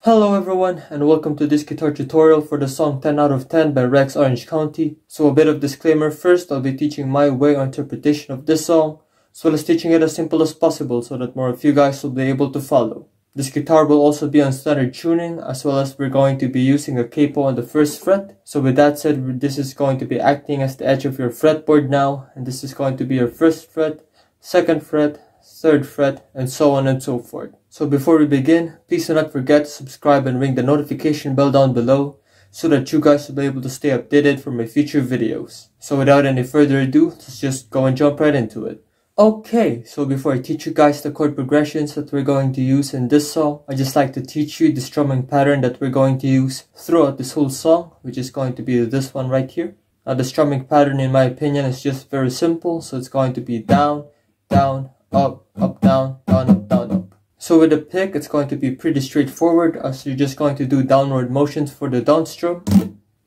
Hello everyone and welcome to this guitar tutorial for the song 10 out of 10 by Rex Orange County. So a bit of disclaimer first, I'll be teaching my way or interpretation of this song, as well as teaching it as simple as possible so that more of you guys will be able to follow. This guitar will also be on standard tuning, as well as we're going to be using a capo on the first fret. So with that said, this is going to be acting as the edge of your fretboard now, and this is going to be your first fret, second fret, third fret, and so on and so forth. So before we begin, please do not forget to subscribe and ring the notification bell down below so that you guys will be able to stay updated for my future videos. So without any further ado, let's just go and jump right into it. Okay, so before I teach you guys the chord progressions that we're going to use in this song, I'd just like to teach you the strumming pattern that we're going to use throughout this whole song, which is going to be this one right here. Now the strumming pattern, in my opinion, is just very simple, so it's going to be down, down, up, up, down, down, up, down, up. So with the pick, it's going to be pretty straightforward, as you're just going to do downward motions for the down strum,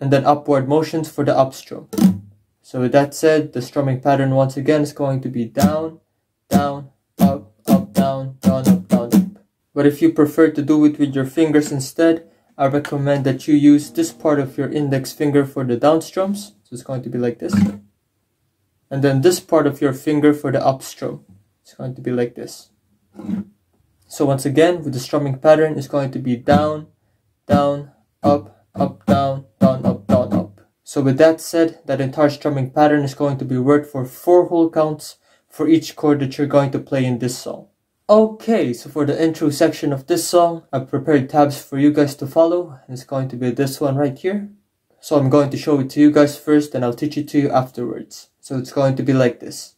and then upward motions for the up strum. So with that said, the strumming pattern once again is going to be down, down, up, up, down, down, up, down, up. But if you prefer to do it with your fingers instead, I recommend that you use this part of your index finger for the down strums. So it's going to be like this. And then this part of your finger for the up strum. It's going to be like this. So once again, with the strumming pattern, it's going to be down, down, up, up, down, down, up, down, up. So with that said, that entire strumming pattern is going to be worked for 4 whole counts for each chord that you're going to play in this song. Okay, so for the intro section of this song, I've prepared tabs for you guys to follow, and it's going to be this one right here. So I'm going to show it to you guys first, and I'll teach it to you afterwards. So it's going to be like this.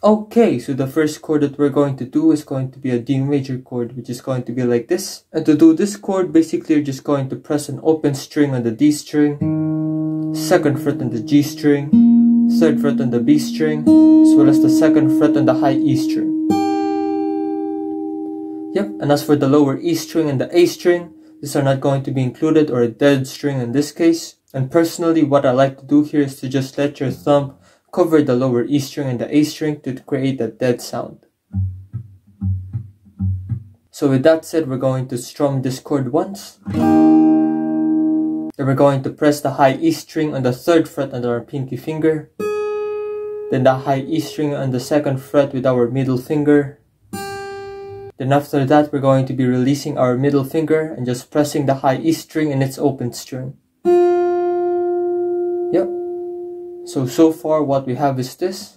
Okay, so the first chord that we're going to do is going to be a D major chord, which is going to be like this. And to do this chord, basically you're just going to press an open string on the D string, second fret on the G string, third fret on the B string, as well as the second fret on the high E string. Yep, and as for the lower E string and the A string, these are not going to be included, or a dead string in this case. And personally, what I like to do here is to just let your thumb cover the lower E string and the A string to create a dead sound. So with that said, we're going to strum this chord once. Then we're going to press the high E string on the third fret on our pinky finger. Then the high E string on the second fret with our middle finger. Then after that, we're going to be releasing our middle finger and just pressing the high E string in its open string. Yep. So far what we have is this.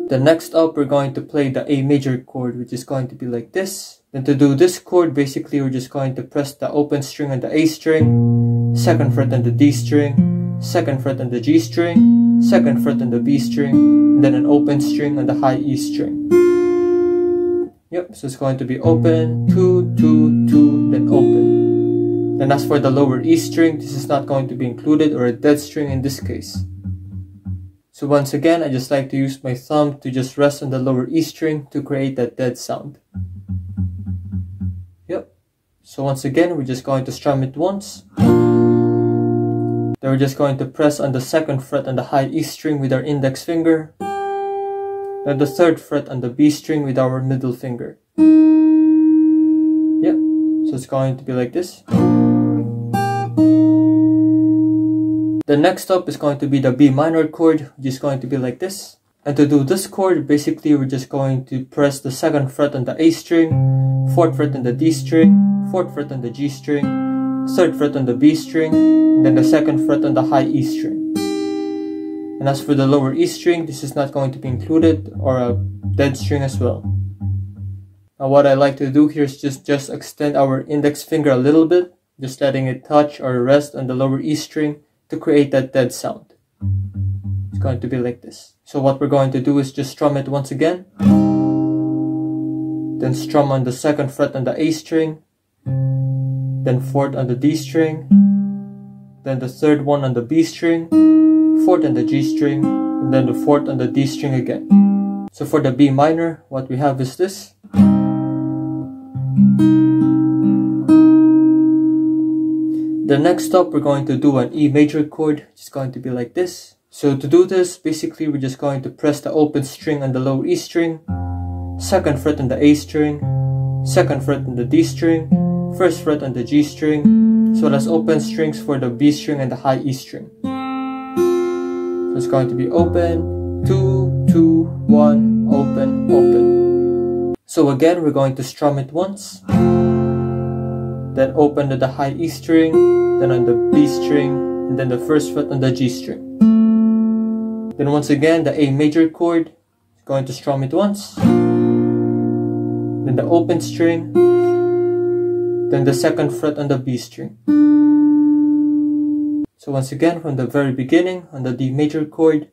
The next up, we're going to play the A major chord, which is going to be like this. Then to do this chord, basically we're just going to press the open string on the A string, second fret on the D string, second fret on the G string, second fret on the B string, and then an open string on the high E string. Yep, so it's going to be open, 2, 2, 2, then open. And as for the lower E string, this is not going to be included, or a dead string in this case. So once again, I just like to use my thumb to just rest on the lower E string to create that dead sound. Yep. So once again, we're just going to strum it once. Then we're just going to press on the second fret on the high E string with our index finger. Then the third fret on the B string with our middle finger. Yep. So it's going to be like this. The next up is going to be the B minor chord, which is going to be like this. And to do this chord, basically we're just going to press the second fret on the A string, fourth fret on the D string, fourth fret on the G string, third fret on the B string, and then the second fret on the high E string. And as for the lower E string, this is not going to be included, or a dead string as well. Now what I like to do here is just extend our index finger a little bit, just letting it touch or rest on the lower E string to create that dead sound. It's going to be like this. So what we're going to do is just strum it once again. Then strum on the second fret on the A string, then 4th on the D string, then the 3rd one on the B string, 4th on the G string, and then the 4th on the D string again. So for the B minor, what we have is this. The next up, we're going to do an E major chord, which is going to be like this. So to do this, basically we're just going to press the open string on the lower E string, 2nd fret on the A string, 2nd fret on the D string, 1st fret on the G string, as well as open strings for the B string and the high E string. So it's going to be open, 2, 2, 1, open, open. So again, we're going to strum it once, then open to the high E string, then on the B string, and then the 1st fret on the G string. Then once again, the A major chord, going to strum it once, then the open string, then the 2nd fret on the B string. So once again, from the very beginning, on the D major chord,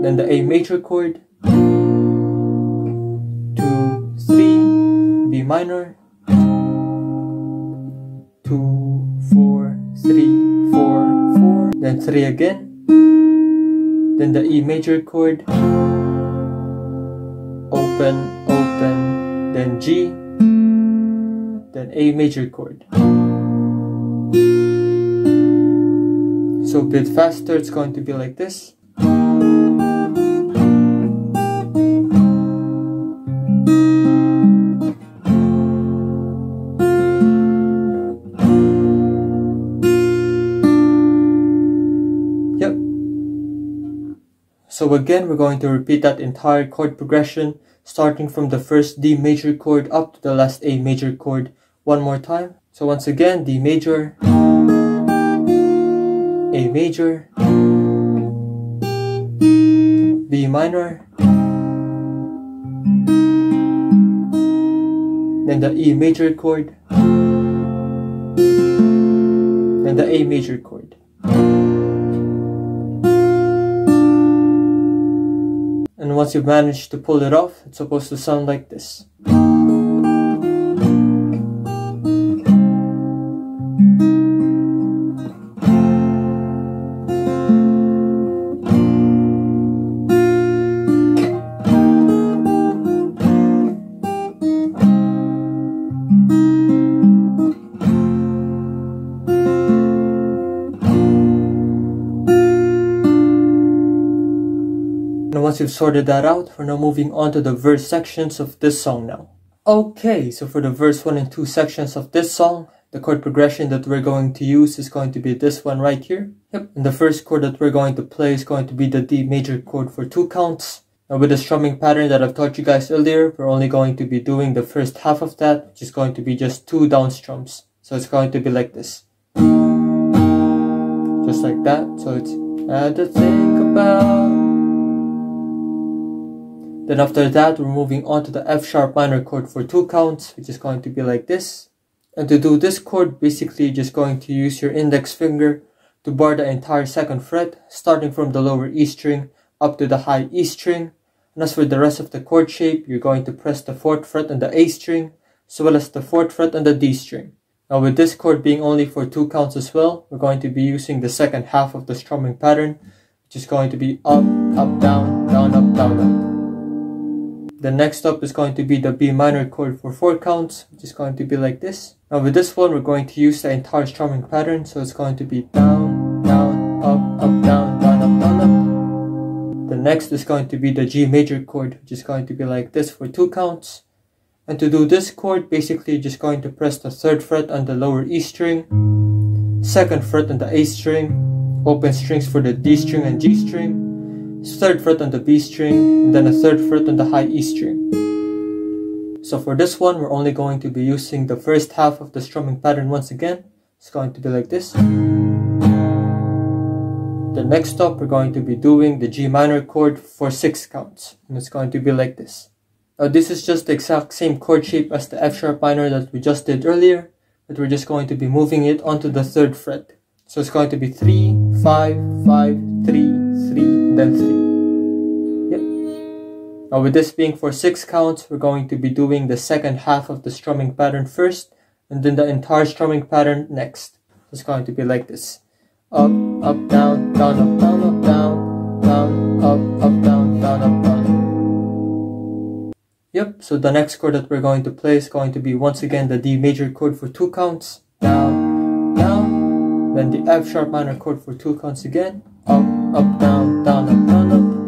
then the A major chord, 2, 3, B minor, 2, 4, 3, 4, 4, then 3 again, then the E major chord, open, open, then G, then A major chord. So a bit faster, it's going to be like this. So again, we're going to repeat that entire chord progression, starting from the first D major chord up to the last A major chord one more time. So once again, D major, A major, B minor, then the E major chord, then the A major chord. And once you've managed to pull it off, it's supposed to sound like this. And once you've sorted that out, we're now moving on to the verse sections of this song now. Okay, so for the verse 1 and 2 sections of this song, the chord progression that we're going to use is going to be this one right here. And the first chord that we're going to play is going to be the D major chord for 2 counts. Now with the strumming pattern that I've taught you guys earlier, we're only going to be doing the first half of that, which is going to be just 2 down strums. So it's going to be like this. Just like that. So it's had to think about. Then after that, we're moving on to the F sharp minor chord for 2 counts, which is going to be like this. And to do this chord, basically you're just going to use your index finger to bar the entire 2nd fret, starting from the lower E string up to the high E string. And as for the rest of the chord shape, you're going to press the 4th fret on the A string, as well as the 4th fret on the D string. Now with this chord being only for 2 counts as well, we're going to be using the second half of the strumming pattern, which is going to be up, up, down, down, up, down, up. The next up is going to be the B minor chord for 4 counts, which is going to be like this. Now with this one, we're going to use the entire strumming pattern, so it's going to be down, down, up, up, down, down, up, down, up. The next is going to be the G major chord, which is going to be like this for 2 counts. And to do this chord, basically you're just going to press the 3rd fret on the lower E string, 2nd fret on the A string, open strings for the D string and G string, 3rd fret on the B string, and then a 3rd fret on the high E string. So for this one, we're only going to be using the first half of the strumming pattern once again. It's going to be like this. The next up, we're going to be doing the G minor chord for 6 counts, and it's going to be like this. Now this is just the exact same chord shape as the F sharp minor that we just did earlier, but we're just going to be moving it onto the 3rd fret. So it's going to be 3, 5, 5, 3, 3, then 3. Yep. Now with this being for 6 counts, we're going to be doing the second half of the strumming pattern first, and then the entire strumming pattern next. It's going to be like this. Up, up, down, down, up, down, up, down, down, up, down, down, up, down. Yep, so the next chord that we're going to play is going to be once again the D major chord for 2 counts. Down, down. Then the F sharp minor chord for 2 counts again. Up, up, down, down, up, down, up.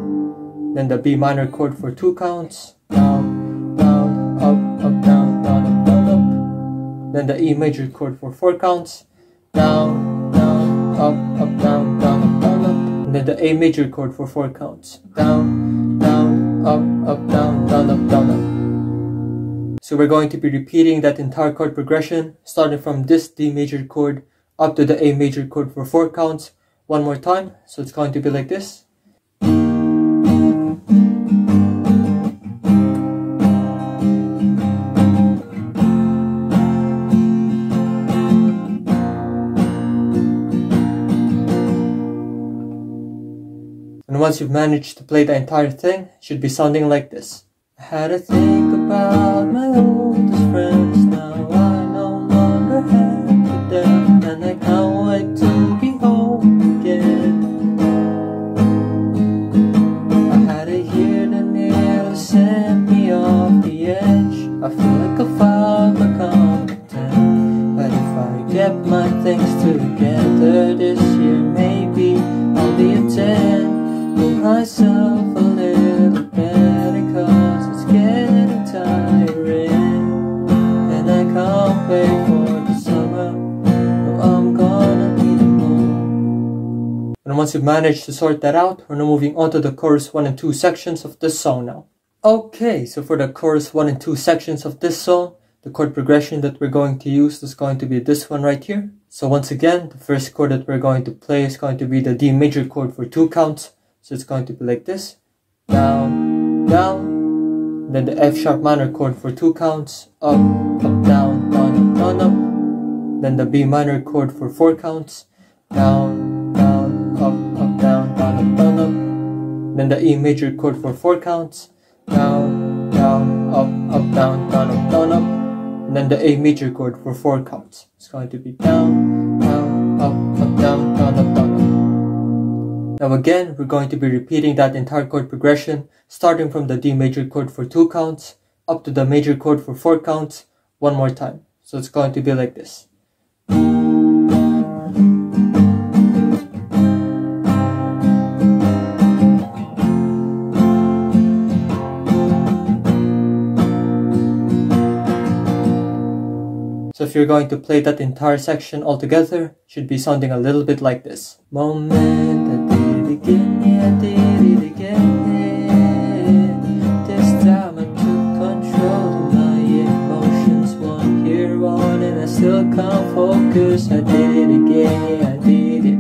Then the B minor chord for 2 counts. Down, down, up, down, down, up, down, up. Then the E major chord for 4 counts. Down, down, up, down, down, up, down, up. And then the A major chord for 4 counts. Down, down, up, down, down, up, down, up. So we're going to be repeating that entire chord progression, starting from this D major chord up to the A major chord for 4 counts. One more time. So it's going to be like this. And once you've managed to play the entire thing, it should be sounding like this. I had to think about my oldest friends. Now I no longer have them, and I can't wait to be home again. I had to hear the nail send me off the edge. I feel like a 5 become a 10. But if I get my things together this year, maybe I'll be a 10. Myself a little better, cause it's getting tiring, and I can't wait for the summer. No, I'm gonna need it more. And once you've managed to sort that out, we're now moving on to the chorus 1 and 2 sections of this song now. Okay, so for the chorus 1 and 2 sections of this song, the chord progression that we're going to use is going to be this one right here. So once again, the first chord that we're going to play is going to be the D major chord for 2 counts. So it's going to be like this. Down, down. Then the F sharp minor chord for 2 counts. Up, down, down, down, up. Then the B minor chord for 4 counts. Down, down, up, down, down, down, up. Then the E major chord for 4 counts. Down, down, up, down, down, down, up. And then the A major chord for 4 counts. It's going to be down, down, up, down, down, down, up. Now again, we're going to be repeating that entire chord progression, starting from the D major chord for 2 counts, up to the major chord for 4 counts, one more time. So it's going to be like this. So if you're going to play that entire section all together, it should be sounding a little bit like this. Moment I did it again, yeah, I did it again. This time I took control of my emotions. 1 year on and I still can't focus. I did it again, yeah, I did it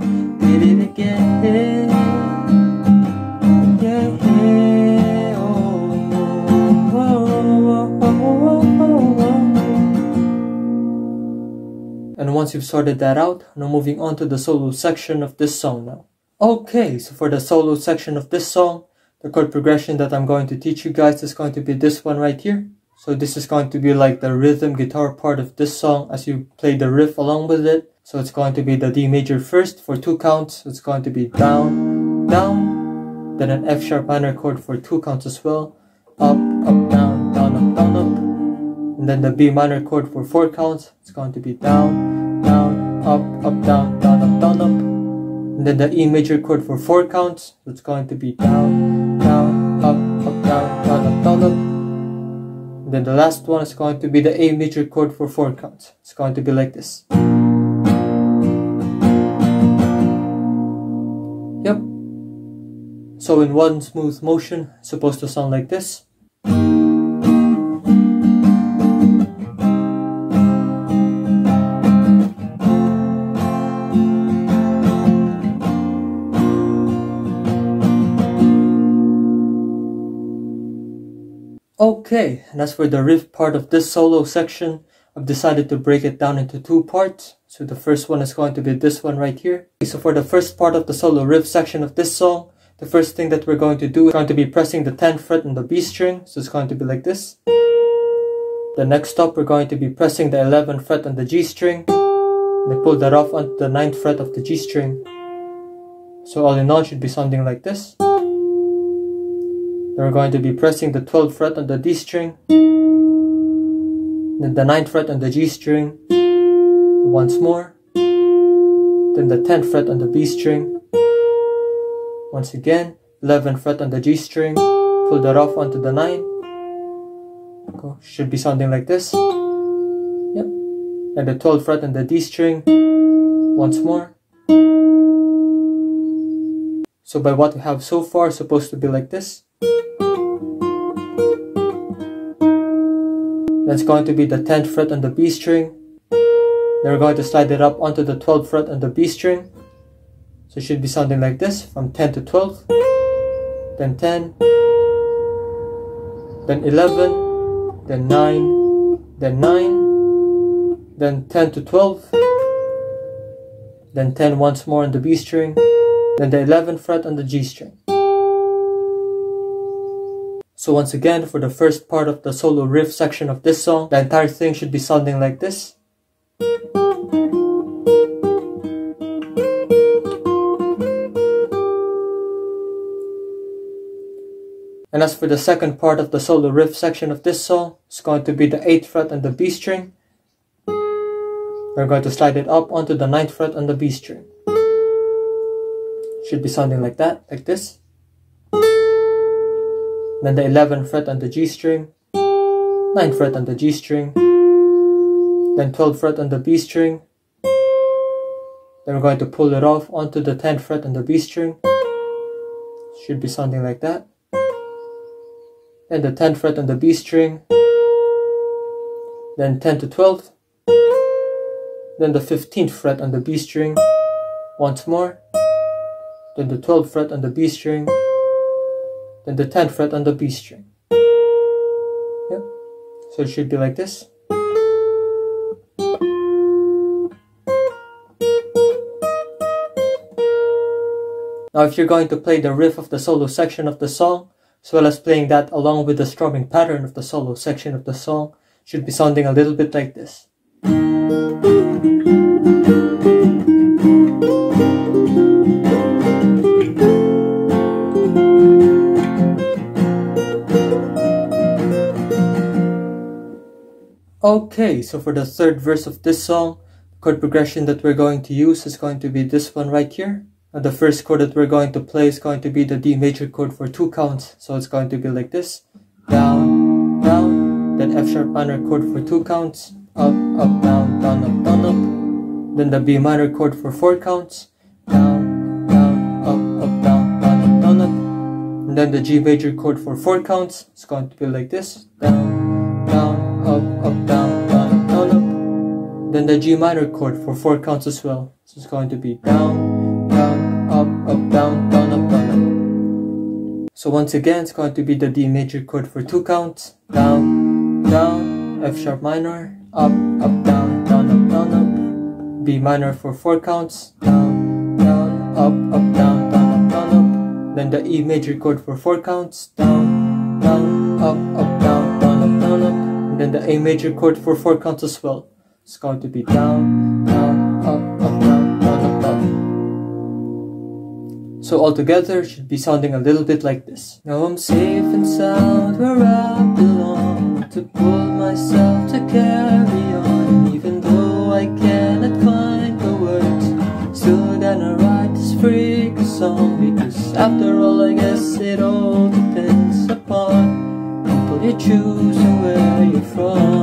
again. Yeah, oh, oh, oh, oh, oh, oh. And once you've sorted that out, now moving on to the solo section of this song now. Okay, so for the solo section of this song, the chord progression that I'm going to teach you guys is going to be this one right here. So this is going to be like the rhythm guitar part of this song as you play the riff along with it. So it's going to be the D major first for 2 counts. It's going to be down, down. Then an F sharp minor chord for 2 counts as well. Up, down, down, up, down, up. And then the B minor chord for 4 counts. It's going to be down, down, up, down, down, up, down, up. And then the E major chord for 4 counts. So it's going to be down, down, up, down, down, up, down, up. And then the last one is going to be the A major chord for 4 counts. It's going to be like this. Yep. So in one smooth motion, it's supposed to sound like this. Okay, and as for the riff part of this solo section, I've decided to break it down into 2 parts. So the first one is going to be this one right here. So for the first part of the solo riff section of this song, the first thing that we're going to do is going to be pressing the 10th fret on the B string. So it's going to be like this. The next stop, we're going to be pressing the 11th fret on the G string. And pull that off onto the 9th fret of the G string. So all in all, it should be sounding like this. Then we're going to be pressing the 12th fret on the D string. Then the 9th fret on the G string. Once more. Then the 10th fret on the B string. Once again, 11th fret on the G string. Pull that off onto the 9. Should be sounding like this. Yep. And the 12th fret on the D string. Once more. So by what we have so far, it's supposed to be like this. That's going to be the 10th fret on the B string. Then we're going to slide it up onto the 12th fret on the B string. So it should be sounding like this, from 10 to 12. Then 10. Then 11. Then 9, then 9, then 10 to 12, then 10 once more on the B string, then the 11th fret on the G string. So once again, for the first part of the solo riff section of this song, the entire thing should be sounding like this. And as for the second part of the solo riff section of this song, it's going to be the 8th fret on the B string. We're going to slide it up onto the 9th fret on the B string. Should be sounding like that, like this. Then the 11th fret on the G string, 9th fret on the G string, then 12th fret on the B string. Then we're going to pull it off onto the 10th fret on the B string. Should be sounding like that. Then the 10th fret on the B string, then 10 to 12, then the 15th fret on the B string, once more, then the 12th fret on the B string, then the 10th fret on the B string. Yep. So it should be like this. Now if you're going to play the riff of the solo section of the song, as well as playing that along with the strumming pattern of the solo section of the song, should be sounding a little bit like this. Okay, so for the third verse of this song, the chord progression that we're going to use is going to be this one right here. The first chord that we're going to play is going to be the D major chord for 2 counts. So it's going to be like this. Down, down, then F sharp minor chord for 2 counts. Up, up, down, down, up, down, up. Then the B minor chord for 4 counts. Down, down, up, down, down, up, down, up. And then the G major chord for 4 counts. It's going to be like this. Down, down, up, down, down, up, down, up. Then the G minor chord for 4 counts as well. So it's going to be down, up, down, down, up, down, up. So once again, it's going to be the D major chord for 2 counts. Down, down, F sharp minor, up, down, down, up, down, up. B minor for 4 counts. Down, down, up, down, down, up, down, up. Then the E major chord for 4 counts. Down, down, up, down, down, up, down, up. And then the A major chord for 4 counts as well. It's going to be down, down, up, down, down, up, down. So altogether, it should be sounding a little bit like this. Now I'm safe and sound where I belong, to pull myself to carry on. Even though I cannot find the words, still gonna write this freaking song. Because after all, I guess it all depends upon people you choose and where you're from.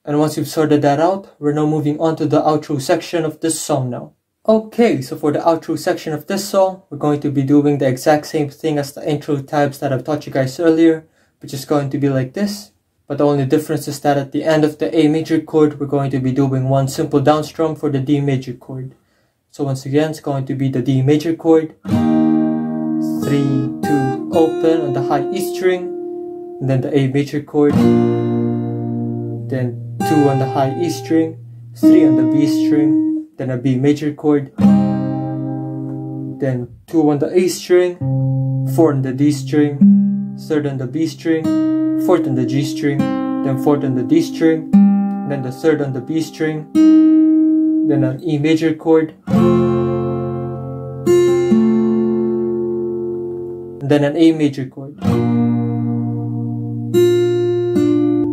And once you've sorted that out, we're now moving on to the outro section of this song now. Okay, so for the outro section of this song, we're going to be doing the exact same thing as the intro tabs that I've taught you guys earlier, which is going to be like this. But the only difference is that at the end of the A major chord, we're going to be doing one simple down strum for the D major chord. So once again, it's going to be the D major chord, 3, 2, open on the high E string, and then the A major chord, then 2 on the high E string, 3 on the B string, then a B major chord, then 2 on the A string, 4 on the D string, 3rd on the B string, 4th on the G string, then 4th on the D string, then the 3rd on the B string, then an E major chord, then an A major chord.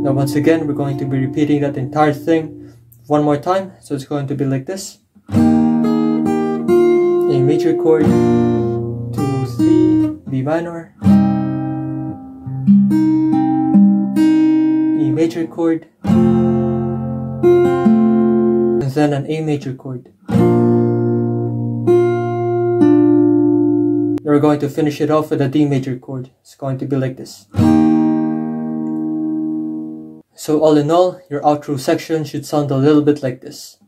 Now once again, we're going to be repeating that entire thing one more time, so it's going to be like this. A major chord, 2, 3, B minor, E major chord, and then an A major chord. Now we're going to finish it off with a D major chord. It's going to be like this. So all in all, your outro section should sound a little bit like this.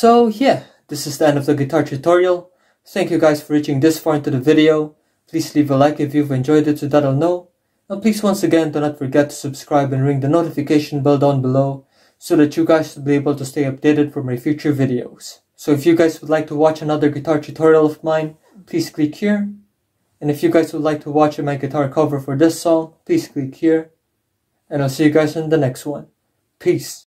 So yeah, this is the end of the guitar tutorial. Thank you guys for reaching this far into the video. Please leave a like if you've enjoyed it so that I'll know. And please once again do not forget to subscribe and ring the notification bell down below so that you guys will be able to stay updated for my future videos. So if you guys would like to watch another guitar tutorial of mine, please click here. And if you guys would like to watch my guitar cover for this song, please click here. And I'll see you guys in the next one. Peace.